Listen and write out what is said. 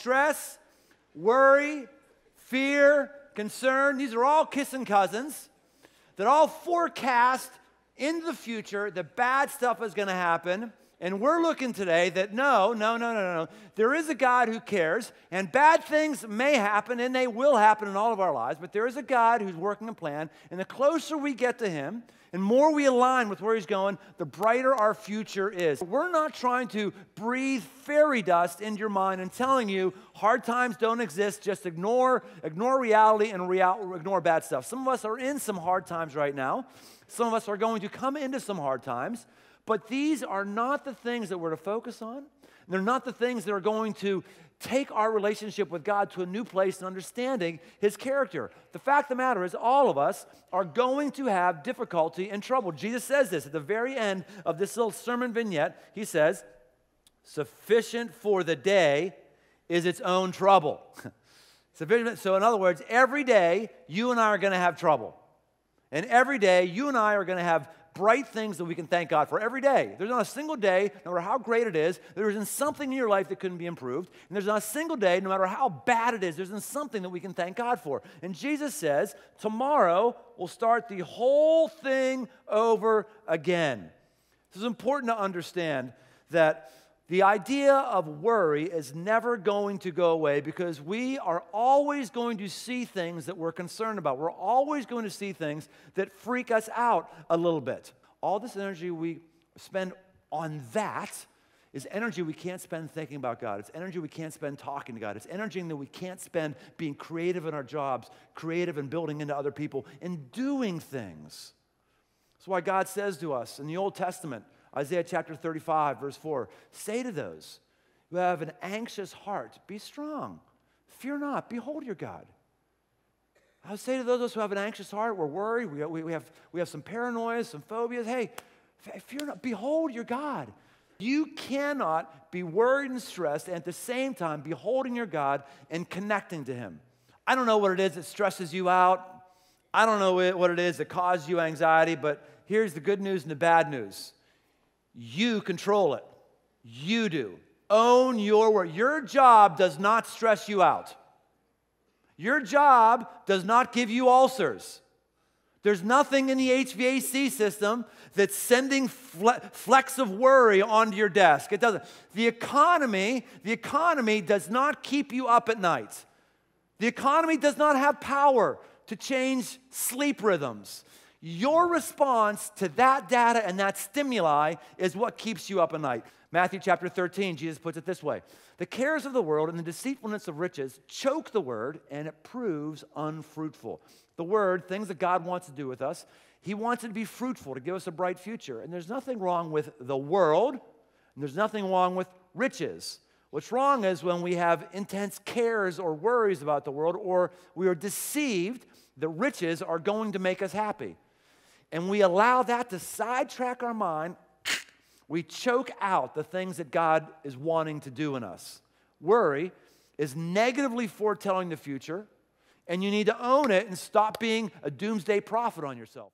Stress, worry, fear, concern, these are all kissing cousins that all forecast into the future that bad stuff is going to happen. And we're looking today that no. There is a God who cares, and bad things may happen, and they will happen in all of our lives, but there is a God who's working a plan, and the closer we get to him, and more we align with where he's going, the brighter our future is. We're not trying to breathe fairy dust into your mind and telling you hard times don't exist, just ignore reality and ignore bad stuff. Some of us are in some hard times right now. Some of us are going to come into some hard times. But these are not the things that we're to focus on. They're not the things that are going to take our relationship with God to a new place in understanding his character. The fact of the matter is all of us are going to have difficulty and trouble. Jesus says this at the very end of this little sermon vignette. He says, sufficient for the day is its own trouble. So in other words, every day you and I are going to have trouble. And every day you and I are going to have bright things that we can thank God for every day. There's not a single day, no matter how great it is, there isn't something in your life that couldn't be improved. And there's not a single day, no matter how bad it is, there isn't something that we can thank God for. And Jesus says, tomorrow we'll start the whole thing over again. This is important to understand that the idea of worry is never going to go away because we are always going to see things that we're concerned about. We're always going to see things that freak us out a little bit. All this energy we spend on that is energy we can't spend thinking about God. It's energy we can't spend talking to God. It's energy that we can't spend being creative in our jobs, creative in building into other people, and doing things. That's why God says to us in the Old Testament, Isaiah chapter 35, verse 4, say to those who have an anxious heart, be strong, fear not, behold your God. I would say to those who have an anxious heart, we're worried, we have some paranoia, some phobias, hey, fear not, behold your God. You cannot be worried and stressed and at the same time beholding your God and connecting to him. I don't know what it is that stresses you out. I don't know what it is that causes you anxiety, but here's the good news and the bad news. You control it. You do. Own your work. Your job does not stress you out. Your job does not give you ulcers. There's nothing in the HVAC system that's sending flecks of worry onto your desk. It doesn't. The economy does not keep you up at night. The economy does not have power to change sleep rhythms. Your response to that data and that stimuli is what keeps you up at night. Matthew chapter 13, Jesus puts it this way. The cares of the world and the deceitfulness of riches choke the word, and it proves unfruitful. The word, things that God wants to do with us, he wants it to be fruitful, to give us a bright future. And there's nothing wrong with the world, and there's nothing wrong with riches. What's wrong is when we have intense cares or worries about the world, or we are deceived that riches are going to make us happy. And we allow that to sidetrack our mind. We choke out the things that God is wanting to do in us. Worry is negatively foretelling the future, and you need to own it and stop being a doomsday prophet on yourself.